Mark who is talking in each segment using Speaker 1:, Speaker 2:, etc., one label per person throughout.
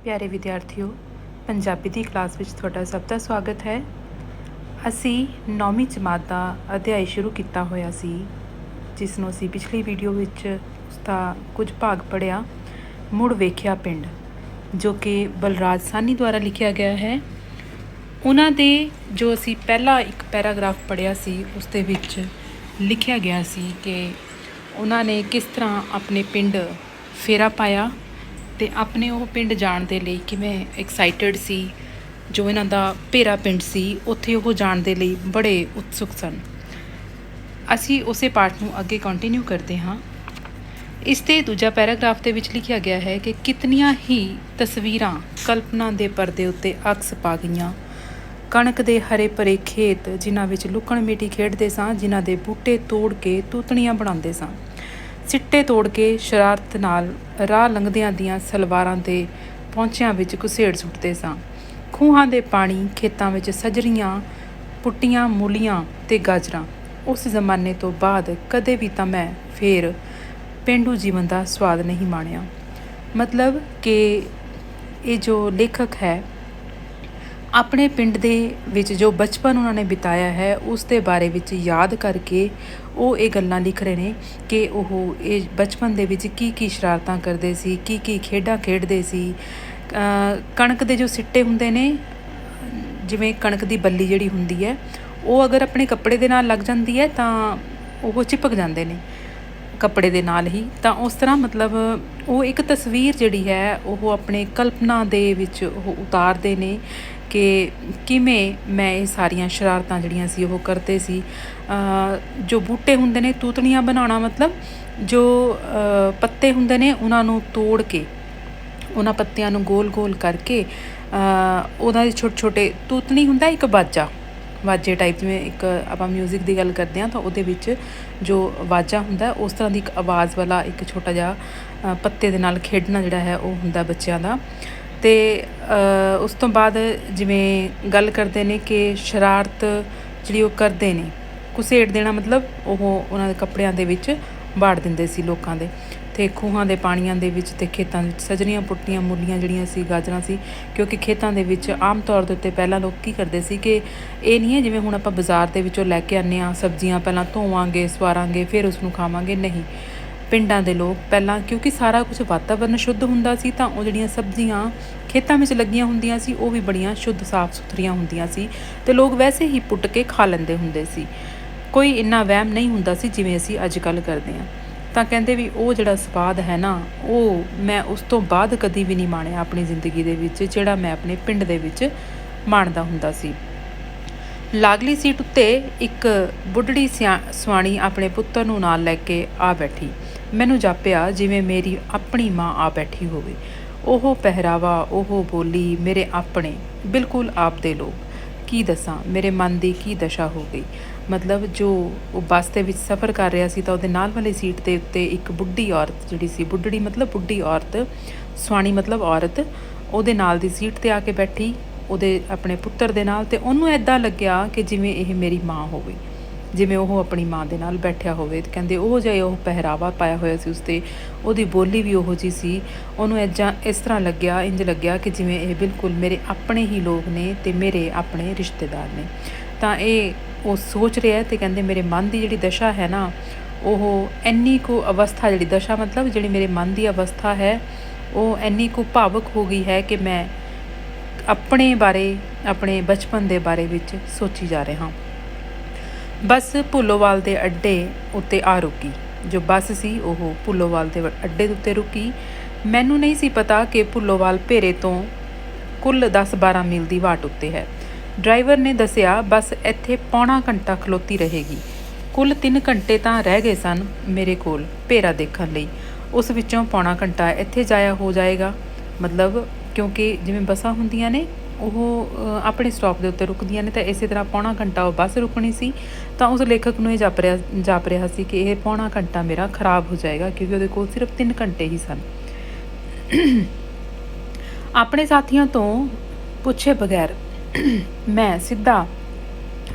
Speaker 1: प्यारे विद्यार्थियों, पंजाबी की क्लास में तुहाडा सब का स्वागत है। असी 9वीं जमात का अध्याय शुरू किया होया सी, जिसनों असी पिछली वीडियो में उसका कुछ भाग पढ़िया। मुड़ वेख्या पिंड, जो कि बलराज सानी द्वारा लिखिया गया है। उन्हां दे जो असी पहला एक पैराग्राफ पढ़िया सी, उस दे विच लिखिया गया सी कि उन्होंने किस तरह अपने पिंड फेरा पाया तो अपने वो पिंड जाण दे लई किवें एक्साइटेड सी। जो इन्हां दा भेरा पिंड सी, उत्थे वो जाण दे लई बड़े उत्सुक सन। असी उसे पाठ नूं अगे कंटिन्यू करते हाँ। इस ते दूजा पैराग्राफ दे विच लिखिया गया है कि कितनियां ही तस्वीरां कल्पना दे परदे उत्ते अक्स पा गईयां। कणक दे हरे भरे खेत, जिन्हां विच लुकण मीटी खेडदे सां, जिन्हां दे बूटे तोड़ के तूतणियां बनाउंदे सां, सिट्टे तोड़ के शरारत नाल राह लंघदियां दियां सलवारां दे पौंचियां विच घुसेड़ सुੱਟਦੇ ਸਾਂ। ਖੂਹਾਂ ਦੇ ਪਾਣੀ ਖੇਤਾਂ ਵਿੱਚ ਸਜਰੀਆਂ ਪੁੱਟੀਆਂ ਮੂਲੀਆਂ ਤੇ ਗਾਜਰਾਂ। ਉਸ ਜ਼ਮਾਨੇ ਤੋਂ ਬਾਅਦ ਕਦੇ ਵੀ ਤਾਂ ਮੈਂ ਫੇਰ ਪੇਂਡੂ ਜੀਵਨ ਦਾ ਸਵਾਦ ਨਹੀਂ ਮਾਣਿਆ। मतलब कि ये जो लेखक है अपने पिंड दे विच जो बचपन उन्होंने बिताया है उस दे बारे विच याद करके वो ये गल्लां लिख रहे ने कि ओह ये बचपन दे विच की शरारतां करदे सी, की खेडां खेडदे सी। कणक दे जो सिट्टे हुंदे ने, जिवें कणक दी बल्ली जिहड़ी हुंदी है, वो अगर अपने कपड़े दे नाल लग जांदी है तां वो चिपक जांदे ने कपड़े दे नाल ही। तां उस तरह मतलब वो एक तस्वीर जिहड़ी है वो अपने कल्पना दे विच उतारदे ने कि किवें मैं ये सारियां शरारतां जिहड़ियां सी वो करते सी। जो बूटे हुंदे ने, तूतणियां बनाउणा मतलब जो पत्ते हुंदे ने उन्हां नूं तोड़ के उन्हां पत्तियां नूं गोल गोल करके उन्हां दे छोटे छोटे तूतणी हुंदा एक बाजा, वाजे टाइप, जिवें एक आपां म्यूजिक की गल करते हैं तो उहदे विच जो वाजा हुंदा उस तरह की एक आवाज़ वाला एक छोटा जिहा पत्ते दे नाल खेडना जिहड़ा है वो हुंदा बच्चों का। तो उस तो बाद जिवें गल करते हैं कि शरारत जिहड़ी वो करते हैं, घुसेड़ देना मतलब वो उन्हां दे कपड़ियां दे विच बाड़ दिंदे सी लोकां दे। ते खूहां दे पाणियां दे विच ते खेतां विच सजरियां पुट्टियां मूलियां जिहड़ियां सी, गाजरां सी, क्योंकि खेतां दे विच आम तौर दे उत्ते पहलां लोक की करदे सी कि ये नहीं है जिवें हुण आपां बाज़ार दे विचों लैके आने आ सब्जियां, पहलां धोवांगे सवारांगे फिर उसनूं खावांगे, नहीं। पिंडां दे लोक पहलां, क्योंकि सारा कुछ वातावरण शुद्ध हुंदा सी, तां वो जिहड़ियां सब्जियां खेतां विच लगियां हुंदियां सी वो भी बड़ियां शुद्ध साफ सुथरियां हुंदियां सी ते लोग वैसे ही पुੱਟ के खा लैंदे हुंदे सी। कोई इन्ना वहम नहीं हुंदा सी जिवें असीं अजकल करदे हां। ਤਾਂ ਕਹਿੰਦੇ ਵੀ ਉਹ ਜਿਹੜਾ ਸਵਾਦ ਹੈ ਨਾ, ਉਹ ਮੈਂ ਉਸ ਤੋਂ ਬਾਅਦ ਕਦੀ ਵੀ ਨਹੀਂ ਮਾਣਿਆ ਆਪਣੀ ਜ਼ਿੰਦਗੀ ਦੇ ਵਿੱਚ, ਜਿਹੜਾ ਮੈਂ ਆਪਣੇ ਪਿੰਡ ਦੇ ਵਿੱਚ ਮਾਣਦਾ ਹੁੰਦਾ ਸੀ। ਲਾਗਲੀ ਸੀਟ ਉੱਤੇ ਇੱਕ ਬੁੱਢੜੀ ਸਵਾਣੀ ਆਪਣੇ ਪੁੱਤਰ ਨੂੰ ਨਾਲ ਲੈ ਕੇ ਆ ਬੈਠੀ। ਮੈਨੂੰ ਜਾਪਿਆ ਜਿਵੇਂ ਮੇਰੀ ਆਪਣੀ ਮਾਂ ਆ ਬੈਠੀ ਹੋਵੇ। ਉਹ ਪਹਿਰਾਵਾ, ਉਹ ਬੋਲੀ ਮੇਰੇ ਆਪਣੇ ਬਿਲਕੁਲ ਆਪ ਦੇ ਲੋਕ। ਕੀ ਦੱਸਾਂ ਮੇਰੇ ਮਨ ਦੀ ਕੀ ਦਸ਼ਾ ਹੋ ਗਈ। मतलब जो वो बस के सफ़र कर रहा सी, तो वो नाल वाली सीट के उत्ते एक बुढ़ी औरत जिहड़ी सी, बुढ़ड़ी मतलब बुढ़ी औरत, स्वाणी मतलब औरत, ਉਹਦੇ नाल दी सीट ते आके बैठी ਉਹਦੇ अपने पुत्र दे नाल। ते ਉਹਨੂੰ ਇੱਦਾਂ ਲੱਗਿਆ कि जिवें ਇਹ मेरी माँ होवे, जिवें ਉਹ अपनी माँ दे नाल बैठिया होवे। ते कहंदे ਉਹ ਜਿਹਾ ਉਹ ਪਹਿਰਾਵਾ ਪਾਇਆ ਹੋਇਆ ਸੀ ਉਸ 'ਤੇ, ਉਹਦੀ ਬੋਲੀ ਵੀ ਉਹੋ ਜਿਹੀ ਸੀ। ਉਹਨੂੰ ਇਸ ਤਰ੍ਹਾਂ ਲੱਗਿਆ, ਇੰਜ ਲੱਗਿਆ कि जिवें ਇਹ बिल्कुल मेरे अपने ही लोग ने ते मेरे अपने रिश्तेदार ने। ਤਾਂ ਇਹ ਉਹ सोच रहा है तो कहते मेरे मन की जी दशा है ना, वो इन्नी को अवस्था जी दशा मतलब जी मेरे मन की अवस्था है वो इन्नी को भावुक हो गई है कि मैं अपने बारे, अपने बचपन के बारे विच सोची जा रहा हाँ। बस भुल्लोवाल के अड्डे उत्ते आ रुकी। जो बस सी वो भुल्लोवाल के अड्डे उत्ते रुकी। मैनू नहीं सी पता कि भुल्लोवाल भेरे तो कुल 10-12 मील की वाट उत्ते है। ड्राइवर ने दसिया बस इत्थे पौना घंटा खलोती रहेगी। कुल 3 घंटे तो रह गए सन मेरे कोल भेरा देखण लई। उस विचों पौना घंटा इत्थे जाया हो जाएगा। मतलब क्योंकि जिवें बसां हुंदियां ने वो अपने स्टॉप के उत्ते रुकदियां ने, तो इस तरह पौना घंटा वो बस रुकनी सी। तो उस लेखक नूं ये जाप रहा सी कि यह पौना घंटा मेरा खराब हो जाएगा, क्योंकि उहदे कोल सिर्फ 3 घंटे ही सन। अपने साथियों तो पुछे बगैर मैं सीधा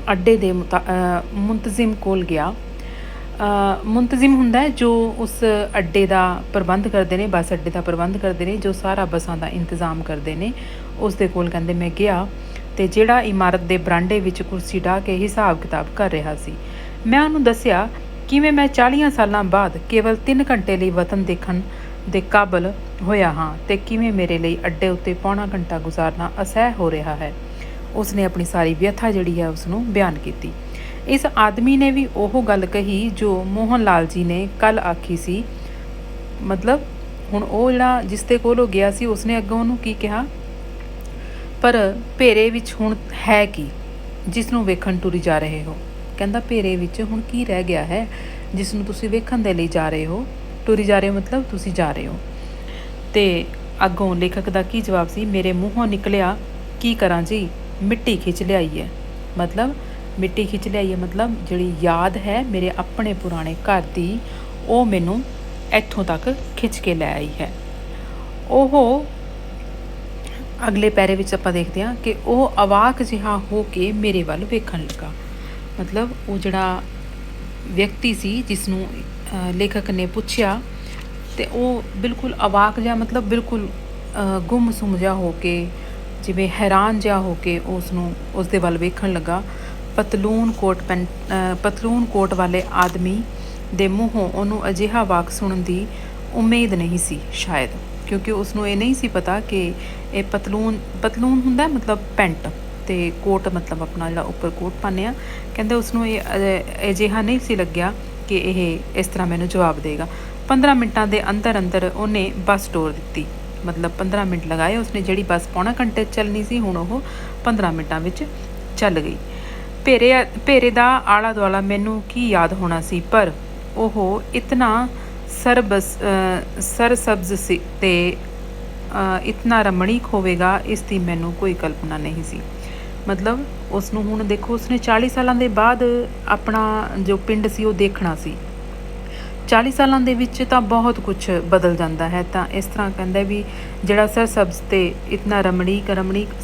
Speaker 1: अड्डे दे मुंतजिम कोल गया। ਮੁੰਤਜ਼ਿਮ ਹੁੰਦਾ ਹੈ ਜੋ ਉਸ ਅੱਡੇ ਦਾ ਪ੍ਰਬੰਧ ਕਰਦੇ ਨੇ, ਬੱਸ ਅੱਡੇ ਦਾ ਪ੍ਰਬੰਧ ਕਰਦੇ ਨੇ, ਜੋ ਸਾਰਾ ਬੱਸਾਂ ਦਾ ਇੰਤਜ਼ਾਮ ਕਰਦੇ ਨੇ। ਉਸ ਦੇ ਕੋਲ ਕਹਿੰਦੇ ਮੈਂ ਗਿਆ ਅਤੇ ਜਿਹੜਾ ਇਮਾਰਤ ਦੇ ਬਰਾਂਡੇ ਵਿੱਚ ਕੁਰਸੀ ਢਾਹ ਕੇ ਹਿਸਾਬ ਕਿਤਾਬ ਕਰ ਰਿਹਾ ਸੀ। ਮੈਂ ਉਹਨੂੰ ਦੱਸਿਆ ਕਿਵੇਂ ਮੈਂ 40 ਸਾਲਾਂ ਬਾਅਦ ਕੇਵਲ 3 ਘੰਟੇ ਲਈ ਵਤਨ ਦੇਖਣ ਦੇ ਕਾਬਲ ਹੋਇਆ ਹਾਂ ਅਤੇ ਕਿਵੇਂ ਮੇਰੇ ਲਈ ਅੱਡੇ ਉੱਤੇ ਪੌਣਾ ਘੰਟਾ ਗੁਜ਼ਾਰਨਾ ਅਸਹਿ ਹੋ ਰਿਹਾ ਹੈ। ਉਸਨੇ ਆਪਣੀ ਸਾਰੀ ਵਿਅਥਾ ਜਿਹੜੀ ਹੈ ਉਸਨੂੰ ਬਿਆਨ ਕੀਤੀ। ਇਸ ਆਦਮੀ ਨੇ ਵੀ ਉਹ ਗੱਲ ਕਹੀ ਜੋ ਮੋਹਨ ਲਾਲ ਜੀ ਨੇ ਕੱਲ੍ਹ ਆਖੀ ਸੀ। ਮਤਲਬ ਹੁਣ ਉਹ ਜਿਹੜਾ ਜਿਸ ਦੇ ਕੋਲ ਉਹ ਗਿਆ ਸੀ ਉਸਨੇ ਅੱਗੋਂ ਉਹਨੂੰ ਕੀ ਕਿਹਾ, ਪਰ ਭੇਰੇ ਵਿੱਚ ਹੁਣ ਹੈ ਕੀ ਜਿਸ ਨੂੰ ਵੇਖਣ ਤੁਰੀ ਜਾ ਰਹੇ ਹੋ। ਕਹਿੰਦਾ ਭੇਰੇ ਵਿੱਚ ਹੁਣ ਕੀ ਰਹਿ ਗਿਆ ਹੈ ਜਿਸ ਨੂੰ ਤੁਸੀਂ ਵੇਖਣ ਦੇ ਲਈ ਜਾ ਰਹੇ ਹੋ। ਤੁਰੀ ਜਾ ਰਹੇ ਹੋ ਮਤਲਬ ਤੁਸੀਂ ਜਾ ਰਹੇ ਹੋ। ਅਤੇ ਅੱਗੋਂ ਲੇਖਕ ਦਾ ਕੀ ਜਵਾਬ ਸੀ, ਮੇਰੇ ਮੂੰਹੋਂ ਨਿਕਲਿਆ ਕੀ ਕਰਾਂ ਜੀ, ਮਿੱਟੀ ਖਿੱਚ ਲਿਆਈ ਹੈ। ਮਤਲਬ ਮਿੱਟੀ ਖਿੱਚ ਲਿਆਈ ਹੈ ਮਤਲਬ ਜਿਹੜੀ ਯਾਦ ਹੈ ਮੇਰੇ ਆਪਣੇ ਪੁਰਾਣੇ ਘਰ ਦੀ, ਉਹ ਮੈਨੂੰ ਇੱਥੋਂ ਤੱਕ ਖਿੱਚ ਕੇ ਲੈ ਆਈ ਹੈ। ਉਹ ਅਗਲੇ ਪੈਰੇ ਵਿੱਚ ਆਪਾਂ ਦੇਖਦੇ ਹਾਂ ਕਿ ਉਹ ਅਵਾਕ ਜਿਹਾ ਹੋ ਕੇ ਮੇਰੇ ਵੱਲ ਵੇਖਣ ਲੱਗਾ। ਮਤਲਬ ਉਹ ਜਿਹੜਾ ਵਿਅਕਤੀ ਸੀ ਜਿਸ ਨੂੰ ਲੇਖਕ ਨੇ ਪੁੱਛਿਆ, ਅਤੇ ਉਹ ਬਿਲਕੁਲ ਅਵਾਕ ਜਿਹਾ ਮਤਲਬ ਬਿਲਕੁਲ ਗੁੰਮ-ਸੁੰਮ ਜਿਹਾ ਹੋ ਕੇ, ਜਿਵੇਂ ਹੈਰਾਨ ਜਿਹਾ ਹੋ ਕੇ ਉਸ ਦੇ ਵੱਲ ਵੇਖਣ ਲੱਗਾ। ਪਤਲੂਨ ਕੋਟ ਵਾਲੇ ਆਦਮੀ ਦੇ ਮੂੰਹੋਂ ਉਹਨੂੰ ਅਜਿਹਾ ਵਾਕ ਸੁਣਨ ਦੀ ਉਮੀਦ ਨਹੀਂ ਸੀ ਸ਼ਾਇਦ, ਕਿਉਂਕਿ ਉਸਨੂੰ ਇਹ ਨਹੀਂ ਸੀ ਪਤਾ ਕਿ ਇਹ ਪਤਲੂਨ ਹੁੰਦਾ ਮਤਲਬ ਪੈਂਟ, ਅਤੇ ਕੋਟ ਮਤਲਬ ਆਪਣਾ ਜਿਹੜਾ ਉੱਪਰ ਕੋਟ ਪਾਉਂਦੇ ਹਾਂ। ਕਹਿੰਦੇ ਉਸਨੂੰ ਇਹ ਅਜਿਹਾ ਨਹੀਂ ਸੀ ਲੱਗਿਆ ਕਿ ਇਹ ਇਸ ਤਰ੍ਹਾਂ ਮੈਨੂੰ ਜਵਾਬ ਦੇਗਾ। 15 ਮਿੰਟਾਂ ਦੇ ਅੰਦਰ ਉਹਨੇ ਬੱਸ ਤੋਰ ਦਿੱਤੀ। ਮਤਲਬ 15 ਮਿੰਟ ਲਗਾਏ ਉਸਨੇ, ਜਿਹੜੀ ਬੱਸ ਪੌਣਾ ਘੰਟੇ ਚੱਲਣੀ ਸੀ ਹੁਣ ਉਹ 15 ਮਿੰਟਾਂ ਵਿੱਚ ਚੱਲ ਗਈ। ਭੇਰੇ ਦਾ ਆਲਾ ਦੁਆਲਾ ਮੈਨੂੰ ਕੀ ਯਾਦ ਹੋਣਾ ਸੀ, ਪਰ ਉਹ ਇਤਨਾ ਸਰਸਬਜ਼ ਸੀ ਅਤੇ ਇਤਨਾ ਰਮਣੀਕ ਹੋਵੇਗਾ ਇਸ ਦੀ ਮੈਨੂੰ ਕੋਈ ਕਲਪਨਾ ਨਹੀਂ ਸੀ। ਮਤਲਬ ਉਸਨੂੰ ਹੁਣ ਦੇਖੋ, ਉਸਨੇ 40 ਸਾਲਾਂ ਦੇ ਬਾਅਦ ਆਪਣਾ ਜੋ ਪਿੰਡ ਸੀ ਉਹ ਦੇਖਣਾ ਸੀ। 40 ਸਾਲਾਂ ਦੇ ਵਿੱਚ ਤਾਂ ਬਹੁਤ ਕੁਛ ਬਦਲ ਜਾਂਦਾ ਹੈ। ਤਾਂ ਇਸ ਤਰ੍ਹਾਂ ਕਹਿੰਦਾ ਵੀ ਜਿਹੜਾ ਸਰਸਬਜ਼ ਅਤੇ ਇਤਨਾ ਰਮਣੀਕ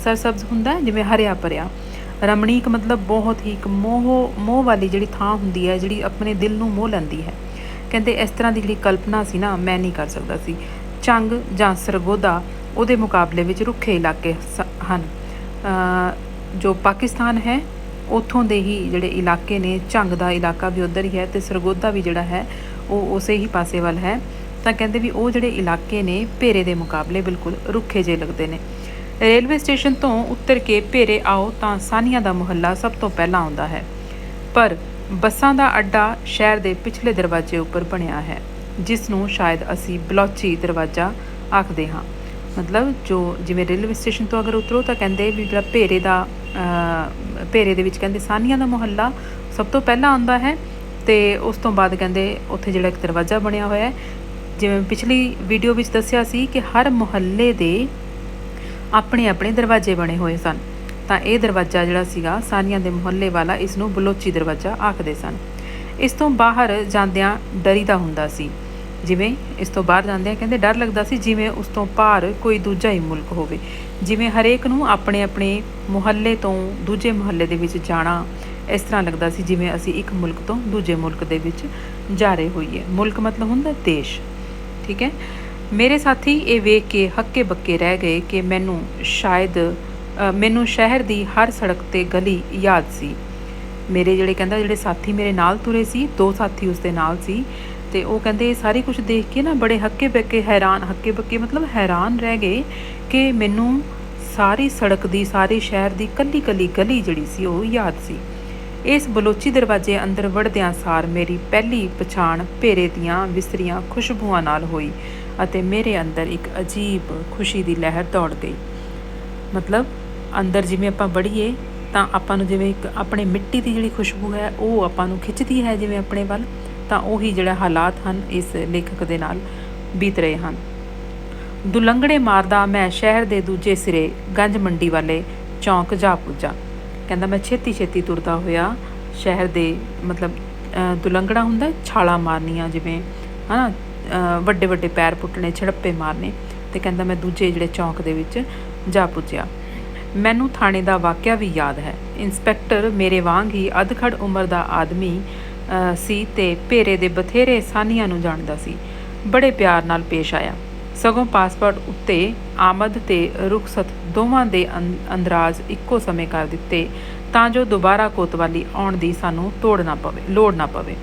Speaker 1: ਸਰਸਬਜ਼ ਹੁੰਦਾ ਜਿਵੇਂ ਹਰਿਆ ਭਰਿਆ, ਰਮਣੀਕ ਮਤਲਬ ਬਹੁਤ ਹੀ ਇੱਕ ਮੋਹ ਵਾਲੀ ਜਿਹੜੀ ਥਾਂ ਹੁੰਦੀ ਹੈ, ਜਿਹੜੀ ਆਪਣੇ ਦਿਲ ਨੂੰ ਮੋਹ ਲੈਂਦੀ ਹੈ। ਕਹਿੰਦੇ ਇਸ ਤਰ੍ਹਾਂ ਦੀ ਜਿਹੜੀ ਕਲਪਨਾ ਸੀ ਨਾ, ਮੈਂ ਨਹੀਂ ਕਰ ਸਕਦਾ ਸੀ। ਝੰਗ ਜਾਂ ਸਰਗੋਦਾ ਉਹਦੇ ਮੁਕਾਬਲੇ ਵਿੱਚ ਰੁੱਖੇ ਇਲਾਕੇ ਹਨ। ਜੋ ਪਾਕਿਸਤਾਨ ਹੈ ਉੱਥੋਂ ਦੇ ਹੀ ਜਿਹੜੇ ਇਲਾਕੇ ਨੇ, ਝੰਗ ਦਾ ਇਲਾਕਾ ਵੀ ਉੱਧਰ ਹੀ ਹੈ ਅਤੇ ਸਰਗੋਦਾ ਵੀ ਜਿਹੜਾ ਹੈ ਉਹ ਉਸੇ ਹੀ ਪਾਸੇ ਵੱਲ ਹੈ। ਤਾਂ ਕਹਿੰਦੇ ਵੀ ਉਹ ਜਿਹੜੇ ਇਲਾਕੇ ਨੇ ਭੇਰੇ ਦੇ ਮੁਕਾਬਲੇ ਬਿਲਕੁਲ ਰੁੱਖੇ ਜਿਹੇ ਲੱਗਦੇ ਨੇ। ਰੇਲਵੇ ਸਟੇਸ਼ਨ ਤੋਂ ਉੱਤਰ ਕੇ ਭੇਰੇ ਆਓ ਤਾਂ ਸਾਨੀਆਂ ਦਾ ਮੁਹੱਲਾ ਸਭ ਤੋਂ ਪਹਿਲਾਂ ਆਉਂਦਾ ਹੈ, ਪਰ ਬੱਸਾਂ ਦਾ ਅੱਡਾ ਸ਼ਹਿਰ ਦੇ ਪਿਛਲੇ ਦਰਵਾਜ਼ੇ ਉੱਪਰ ਬਣਿਆ ਹੈ, ਜਿਸ ਨੂੰ ਸ਼ਾਇਦ ਅਸੀਂ ਬਲੋਚੀ ਦਰਵਾਜ਼ਾ ਆਖਦੇ ਹਾਂ। ਮਤਲਬ ਜਿਵੇਂ ਰੇਲਵੇ ਸਟੇਸ਼ਨ ਤੋਂ ਅਗਰ ਉਤਰੋ ਤਾਂ ਕਹਿੰਦੇ ਵੀ ਜਿਹੜਾ ਭੇਰੇ ਦੇ ਵਿੱਚ ਕਹਿੰਦੇ ਸਾਨੀਆਂ ਦਾ ਮੁਹੱਲਾ ਸਭ ਤੋਂ ਪਹਿਲਾਂ ਆਉਂਦਾ ਹੈ, ਅਤੇ ਉਸ ਤੋਂ ਬਾਅਦ ਕਹਿੰਦੇ ਉੱਥੇ ਜਿਹੜਾ ਇੱਕ ਦਰਵਾਜ਼ਾ ਬਣਿਆ ਹੋਇਆ ਹੈ। ਜਿਵੇਂ ਪਿਛਲੀ ਵੀਡੀਓ ਵਿੱਚ ਦੱਸਿਆ ਸੀ ਕਿ ਹਰ ਮੁਹੱਲੇ ਦੇ ਆਪਣੇ ਆਪਣੇ ਦਰਵਾਜ਼ੇ ਬਣੇ ਹੋਏ ਸਨ, ਤਾਂ ਇਹ ਦਰਵਾਜ਼ਾ ਜਿਹੜਾ ਸੀਗਾ ਸਾਨੀਆਂ ਦੇ ਮੁਹੱਲੇ ਵਾਲਾ, ਇਸ ਨੂੰ ਬਲੋਚੀ ਦਰਵਾਜ਼ਾ ਆਖਦੇ ਸਨ। ਇਸ ਤੋਂ ਬਾਹਰ ਜਾਂਦਿਆਂ ਡਰੀਦਾ ਹੁੰਦਾ ਸੀ, ਜਿਵੇਂ ਇਸ ਤੋਂ ਬਾਹਰ ਜਾਂਦਿਆਂ ਕਹਿੰਦੇ ਡਰ ਲੱਗਦਾ ਸੀ ਜਿਵੇਂ ਉਸ ਤੋਂ ਪਾਰ ਕੋਈ ਦੂਜਾ ਹੀ ਮੁਲਕ ਹੋਵੇ। ਜਿਵੇਂ ਹਰੇਕ ਨੂੰ ਆਪਣੇ ਆਪਣੇ ਮੁਹੱਲੇ ਤੋਂ ਦੂਜੇ ਮੁਹੱਲੇ ਦੇ ਵਿੱਚ ਜਾਣਾ ਇਸ ਤਰ੍ਹਾਂ ਲੱਗਦਾ ਸੀ ਜਿਵੇਂ ਅਸੀਂ ਇੱਕ ਮੁਲਕ ਤੋਂ ਦੂਜੇ ਮੁਲਕ ਦੇ ਵਿੱਚ ਜਾ ਰਹੇ ਹੋਈਏ। ਮੁਲਕ ਮਤਲਬ ਹੁੰਦਾ ਦੇਸ਼, ਠੀਕ ਹੈ। ਮੇਰੇ ਸਾਥੀ ਇਹ ਵੇਖ ਕੇ ਹੱਕੇ ਬੱਕੇ ਰਹਿ ਗਏ ਕਿ ਮੈਨੂੰ ਸ਼ਹਿਰ ਦੀ ਹਰ ਸੜਕ ਤੇ ਗਲੀ ਯਾਦ ਸੀ। ਮੇਰੇ ਜਿਹੜੇ ਸਾਥੀ ਮੇਰੇ ਨਾਲ ਤੁਰੇ ਸੀ, 2 ਸਾਥੀ ਉਸਦੇ ਨਾਲ ਸੀ, ਅਤੇ ਉਹ ਕਹਿੰਦੇ ਸਾਰੀ ਕੁਛ ਦੇਖ ਕੇ ਨਾ ਬੜੇ ਹੱਕੇ ਬੱਕੇ ਮਤਲਬ ਹੈਰਾਨ ਰਹਿ ਗਏ ਕਿ ਮੈਨੂੰ ਸਾਰੀ ਸੜਕ ਦੀ, ਸਾਰੇ ਸ਼ਹਿਰ ਦੀ ਕੱਲੀ ਗਲੀ ਜਿਹੜੀ ਸੀ ਉਹ ਯਾਦ ਸੀ। ਇਸ ਬਲੋਚੀ ਦਰਵਾਜ਼ੇ ਅੰਦਰ ਵੜਦਿਆਂ ਸਾਰ ਮੇਰੀ ਪਹਿਲੀ ਪਛਾਣ ਭੇਰੇ ਦੀਆਂ ਵਿਸਰੀਆਂ ਖੁਸ਼ਬੂਆਂ ਨਾਲ ਹੋਈ ਅਤੇ ਮੇਰੇ ਅੰਦਰ ਇੱਕ ਅਜੀਬ ਖੁਸ਼ੀ ਦੀ ਲਹਿਰ ਦੌੜ ਗਈ। ਮਤਲਬ ਅੰਦਰ ਜਿਵੇਂ ਆਪਾਂ ਵੜੀਏ ਤਾਂ ਆਪਾਂ ਨੂੰ ਜਿਵੇਂ ਇੱਕ ਆਪਣੇ ਮਿੱਟੀ ਦੀ ਜਿਹੜੀ ਖੁਸ਼ਬੂ ਹੈ ਉਹ ਆਪਾਂ ਨੂੰ ਖਿੱਚਦੀ ਹੈ ਜਿਵੇਂ ਆਪਣੇ ਵੱਲ, ਤਾਂ ਉਹੀ ਜਿਹੜਾ ਹਾਲਾਤ ਹਨ ਇਸ ਲੇਖਕ ਦੇ ਨਾਲ ਬੀਤ ਰਹੇ ਹਨ। ਦੁਲੰਗੜੇ ਮਾਰਦਾ ਮੈਂ ਸ਼ਹਿਰ ਦੇ ਦੂਜੇ ਸਿਰੇ ਗੰਜ ਮੰਡੀ ਵਾਲੇ ਚੌਂਕ ਜਾ ਪੁੱਜਾ। ਕਹਿੰਦਾ ਮੈਂ ਛੇਤੀ ਤੁਰਦਾ ਹੋਇਆ ਸ਼ਹਿਰ ਦੇ, ਮਤਲਬ ਦੁਲੰਗੜਾ ਹੁੰਦਾ ਛਾਲਾਂ ਮਾਰਨੀਆਂ ਜਿਵੇਂ, ਹੈ ਨਾ, ਵੱਡੇ ਪੈਰ ਪੁੱਟਣੇ, ਛੜੱਪੇ ਮਾਰਨੇ, ਅਤੇ ਕਹਿੰਦਾ ਮੈਂ ਦੂਜੇ ਜਿਹੜੇ ਚੌਂਕ ਦੇ ਵਿੱਚ ਜਾ ਪੁੱਜਿਆ। ਮੈਨੂੰ ਥਾਣੇ ਦਾ ਵਾਕਿਆ ਵੀ ਯਾਦ ਹੈ। ਇੰਸਪੈਕਟਰ ਮੇਰੇ ਵਾਂਗ ਹੀ ਅਧਖੜ ਉਮਰ ਦਾ ਆਦਮੀ ਸੀ ਤੇ ਭੇਰੇ ਦੇ ਬਥੇਰੇ ਸਾਨੀਆਂ ਨੂੰ ਜਾਣਦਾ ਸੀ। ਬੜੇ ਪਿਆਰ ਨਾਲ ਪੇਸ਼ ਆਇਆ। ਸਗੋਂ ਪਾਸਪੋਰਟ ਉੱਤੇ ਆਮਦ ਤੇ ਰੁਖਸਤ ਦੋਵਾਂ ਦੇ ਅੰਦਰਾਜ਼ ਇੱਕੋ ਸਮੇਂ ਕਰ ਦਿੱਤੇ ਤਾਂ ਜੋ ਦੁਬਾਰਾ ਕੋਤਵਾਲੀ ਆਉਣ ਦੀ ਸਾਨੂੰ ਲੋੜ ਨਾ ਪਵੇ।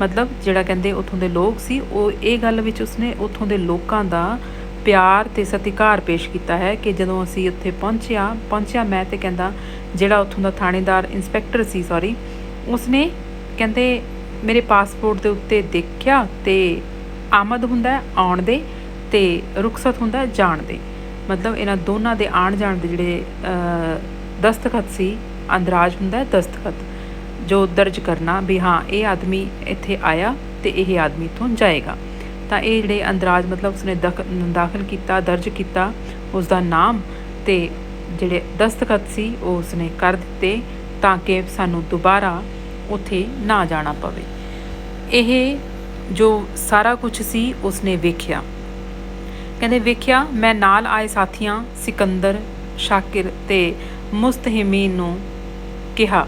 Speaker 1: ਮਤਲਬ ਜਿਹੜਾ ਕਹਿੰਦੇ ਉੱਥੋਂ ਦੇ ਲੋਕ ਸੀ, ਉਹ ਇਹ ਗੱਲ ਵਿੱਚ ਉਸਨੇ ਉੱਥੋਂ ਦੇ ਲੋਕਾਂ ਦਾ ਪਿਆਰ ਤੇ ਸਤਿਕਾਰ ਪੇਸ਼ ਕੀਤਾ ਹੈ ਕਿ ਜਦੋਂ ਅਸੀਂ ਉੱਥੇ ਪਹੁੰਚਿਆ ਮੈਂ ਤੇ ਕਹਿੰਦਾ ਜਿਹੜਾ ਉੱਥੋਂ ਦਾ ਥਾਣੇਦਾਰ ਇੰਸਪੈਕਟਰ ਸੀ ਉਸਨੇ ਕਹਿੰਦੇ ਮੇਰੇ ਪਾਸਪੋਰਟ ਦੇ ਉੱਤੇ ਦੇਖਿਆ ਤੇ ਆਮਦ ਹੁੰਦਾ ਆਉਣ ਦੇ ਤੇ ਰੁਖਸਤ ਹੁੰਦਾ ਜਾਣ ਦੇ। ਮਤਲਬ ਇਹਨਾਂ ਦੋਨਾਂ ਦੇ ਆਉਣ ਜਾਣ ਦੇ ਜਿਹੜੇ ਦਸਤਖਤ ਸੀ, ਅੰਦਰਾਜ ਹੁੰਦਾ ਦਸਤਖਤ ਜੋ ਦਰਜ ਕਰਨਾ ਵੀ ਹਾਂ ਇਹ ਆਦਮੀ ਇੱਥੇ ਆਇਆ ਤੇ ਇਹ ਆਦਮੀ ਇੱਥੋਂ ਜਾਏਗਾ। ਤਾਂ ਇਹ ਜਿਹੜੇ ਅੰਦਰਾਜ ਮਤਲਬ ਉਸਨੇ ਦਾਖਲ ਕੀਤਾ, ਦਰਜ ਕੀਤਾ ਉਸ ਦਾ ਨਾਮ ਤੇ ਜਿਹੜੇ ਦਸਤਖਤ ਸੀ ਉਹ ਉਸਨੇ ਕਰ ਦਿੱਤੇ ਤਾਂ ਕਿ ਸਾਨੂੰ ਦੁਬਾਰਾ ਉੱਥੇ ਨਾ ਜਾਣਾ ਪਵੇ। ਇਹ ਜੋ ਸਾਰਾ ਕੁਝ ਸੀ ਉਸਨੇ ਵੇਖਿਆ। ਕਹਿੰਦੇ ਵੇਖਿਆ ਮੈਂ ਨਾਲ ਆਏ ਸਾਥੀਆਂ ਸਿਕੰਦਰ, ਸ਼ਾਕਿਰ ਤੇ ਮੁਸਤਹਿਮੀਨ ਨੂੰ ਕਿਹਾ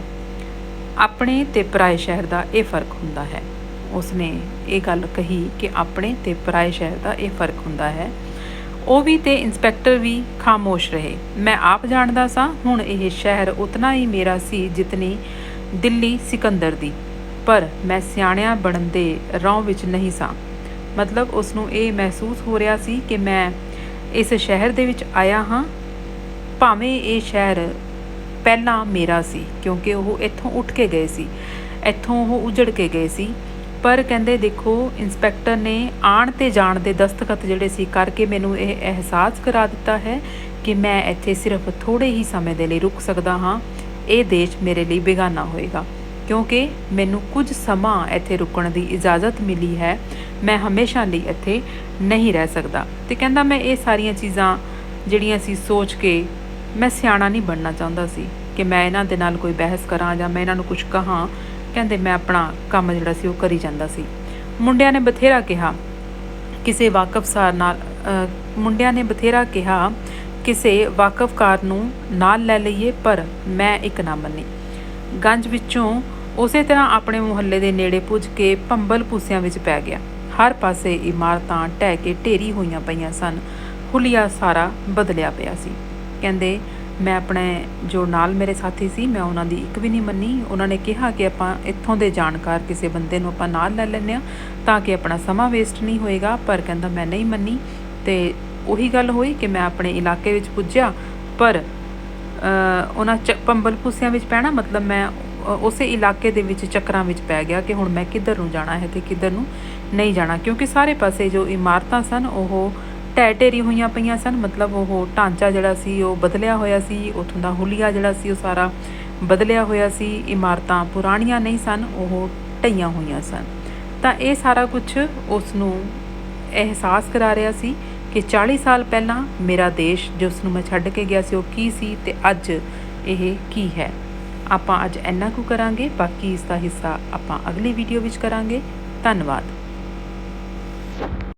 Speaker 1: ਆਪਣੇ ਤੇ ਪਰਾਏ ਸ਼ਹਿਰ ਦਾ ਇਹ ਫਰਕ ਹੁੰਦਾ ਹੈ। ਉਸਨੇ ਇਹ ਗੱਲ ਕਹੀ ਕਿ ਆਪਣੇ ਤੇ ਪਰਾਏ ਸ਼ਹਿਰ ਦਾ ਇਹ ਫਰਕ ਹੁੰਦਾ ਹੈ। ਉਹ ਵੀ ਤੇ ਇੰਸਪੈਕਟਰ ਵੀ ਖਾਮੋਸ਼ ਰਹੇ। ਮੈਂ ਆਪ ਜਾਣਦਾ ਸਾਂ ਹੁਣ ਇਹ ਸ਼ਹਿਰ ਉਤਨਾ ਹੀ ਮੇਰਾ ਸੀ ਜਿਤਨੀ ਦਿੱਲੀ ਸਿਕੰਦਰ ਦੀ, ਪਰ ਮੈਂ ਸਿਆਣਿਆਂ ਬਣਨ ਦੇ ਰੌਂ ਵਿੱਚ ਨਹੀਂ ਸਾਂ। ਮਤਲਬ ਉਸਨੂੰ ਇਹ ਮਹਿਸੂਸ ਹੋ ਰਿਹਾ ਸੀ ਕਿ ਮੈਂ ਇਸ ਸ਼ਹਿਰ ਦੇ ਵਿੱਚ ਆਇਆ ਹਾਂ, ਭਾਵੇਂ ਇਹ ਸ਼ਹਿਰ ਪਹਿਲਾਂ ਮੇਰਾ ਸੀ ਕਿਉਂਕਿ ਉਹ ਇੱਥੋਂ ਉੱਠ ਕੇ ਗਏ ਸੀ, ਇੱਥੋਂ ਉਹ ਉਜੜ ਕੇ ਗਏ ਸੀ। ਪਰ ਕਹਿੰਦੇ ਦੇਖੋ ਇੰਸਪੈਕਟਰ ਨੇ ਆਉਣ ਤੇ ਜਾਣ ਦੇ ਦਸਤਖਤ ਜਿਹੜੇ ਸੀ ਕਰਕੇ ਮੈਨੂੰ ਇਹ ਅਹਿਸਾਸ ਕਰਾ ਦਿੱਤਾ ਹੈ ਕਿ ਮੈਂ ਇੱਥੇ ਸਿਰਫ ਥੋੜ੍ਹੇ ਹੀ ਸਮੇਂ ਦੇ ਲਈ ਰੁਕ ਸਕਦਾ ਹਾਂ। ਇਹ ਦੇਸ਼ ਮੇਰੇ ਲਈ ਬੇਗਾਨਾ ਹੋਏਗਾ ਕਿਉਂਕਿ ਮੈਨੂੰ ਕੁਝ ਸਮਾਂ ਇੱਥੇ ਰੁਕਣ ਦੀ ਇਜਾਜ਼ਤ ਮਿਲੀ ਹੈ। ਮੈਂ ਹਮੇਸ਼ਾ ਲਈ ਇੱਥੇ ਨਹੀਂ ਰਹਿ ਸਕਦਾ। ਤੇ ਕਹਿੰਦਾ ਮੈਂ ਇਹ ਸਾਰੀਆਂ ਚੀਜ਼ਾਂ ਜਿਹੜੀਆਂ ਸੀ ਸੋਚ ਕੇ ਮੈਂ ਸਿਆਣਾ ਨਹੀਂ ਬਣਨਾ ਚਾਹੁੰਦਾ ਸੀ ਕਿ ਮੈਂ ਇਹਨਾਂ ਦੇ ਨਾਲ ਕੋਈ ਬਹਿਸ ਕਰਾਂ ਜਾਂ ਮੈਂ ਇਹਨਾਂ ਨੂੰ ਕੁਝ ਕਹਾਂ। ਕਹਿੰਦੇ ਮੈਂ ਆਪਣਾ ਕੰਮ ਜਿਹੜਾ ਸੀ ਉਹ ਕਰੀ ਜਾਂਦਾ ਸੀ। ਮੁੰਡਿਆਂ ਨੇ ਬਥੇਰਾ ਕਿਹਾ ਕਿਸੇ ਵਾਕਫਕਾਰ ਨੂੰ ਨਾਲ ਲੈ ਲਈਏ, ਪਰ ਮੈਂ ਇੱਕ ਨਾ ਮੰਨੀ। ਗੰਜ ਵਿੱਚੋਂ ਉਸੇ ਤਰ੍ਹਾਂ ਆਪਣੇ ਮੁਹੱਲੇ ਦੇ ਨੇੜੇ ਪੁੱਜ ਕੇ ਭੰਬਲ ਭੂਸਿਆਂ ਵਿੱਚ ਪੈ ਗਿਆ। ਹਰ ਪਾਸੇ ਇਮਾਰਤਾਂ ਢਹਿ ਕੇ ਢੇਰੀ ਹੋਈਆਂ ਪਈਆਂ ਸਨ। ਹੁਲੀਆ ਸਾਰਾ ਬਦਲਿਆ ਪਿਆ ਸੀ। ਕਹਿੰਦੇ ਮੈਂ ਆਪਣੇ ਜੋ ਨਾਲ ਮੇਰੇ ਸਾਥੀ ਸੀ ਮੈਂ ਉਹਨਾਂ ਦੀ ਇੱਕ ਵੀ ਨਹੀਂ ਮੰਨੀ। ਉਹਨਾਂ ਨੇ ਕਿਹਾ ਕਿ ਆਪਾਂ ਇੱਥੋਂ ਦੇ ਜਾਣਕਾਰ ਕਿਸੇ ਬੰਦੇ ਨੂੰ ਆਪਾਂ ਨਾਲ ਲੈ ਲੈਂਦੇ ਹਾਂ ਤਾਂ ਕਿ ਆਪਣਾ ਸਮਾਂ ਵੇਸਟ ਨਹੀਂ ਹੋਏਗਾ, ਪਰ ਕਹਿੰਦਾ ਮੈਂ ਨਹੀਂ ਮੰਨੀ। ਤੇ ਉਹੀ ਗੱਲ ਹੋਈ ਕਿ ਮੈਂ ਆਪਣੇ ਇਲਾਕੇ ਵਿੱਚ ਪੁੱਜਿਆ, ਪਰ ਉਹਨਾਂ ਭੰਬਲ ਭੂਸਿਆਂ ਵਿੱਚ ਪੈਣਾ ਮਤਲਬ ਮੈਂ ਉਸੇ ਇਲਾਕੇ ਦੇ ਵਿੱਚ ਚੱਕਰਾਂ ਵਿੱਚ ਪੈ ਗਿਆ ਕਿ ਹੁਣ ਮੈਂ ਕਿੱਧਰ ਨੂੰ ਜਾਣਾ ਹੈ ਤੇ ਕਿੱਧਰ ਨੂੰ ਨਹੀਂ ਜਾਣਾ, ਕਿਉਂਕਿ ਸਾਰੇ ਪਾਸੇ ਜੋ ਇਮਾਰਤਾਂ ਸਨ ਉਹ ਢਹਿ ਢੇਰੀ ਹੋਈਆਂ ਪਈਆਂ ਸਨ। ਮਤਲਬ ਉਹ ਢਾਂਚਾ ਜਿਹੜਾ ਸੀ ਉਹ ਬਦਲਿਆ ਹੋਇਆ ਸੀ, ਉੱਥੋਂ ਦਾ ਹੁਲੀਆ ਜਿਹੜਾ ਸੀ ਉਹ ਸਾਰਾ ਬਦਲਿਆ ਹੋਇਆ ਸੀ। ਇਮਾਰਤਾਂ ਪੁਰਾਣੀਆਂ ਨਹੀਂ ਸਨ, ਉਹ ਢਹੀਆਂ ਹੋਈਆਂ ਸਨ। ਤਾਂ ਇਹ ਸਾਰਾ ਕੁਝ ਉਸ ਨੂੰ ਅਹਿਸਾਸ ਕਰਾ ਰਿਹਾ ਸੀ ਕਿ 40 ਸਾਲ ਪਹਿਲਾਂ ਮੇਰਾ ਦੇਸ਼ ਜਿਸ ਨੂੰ ਮੈਂ ਛੱਡ ਕੇ ਗਿਆ ਸੀ ਉਹ ਕੀ ਸੀ ਤੇ ਅੱਜ ਇਹ ਕੀ ਹੈ। ਆਪਾਂ ਅੱਜ ਇੰਨਾ ਕੁ ਕਰਾਂਗੇ, ਬਾਕੀ ਇਸ ਦਾ ਹਿੱਸਾ ਆਪਾਂ ਅਗਲੀ ਵੀਡੀਓ ਵਿੱਚ ਕਰਾਂਗੇ। ਧੰਨਵਾਦ।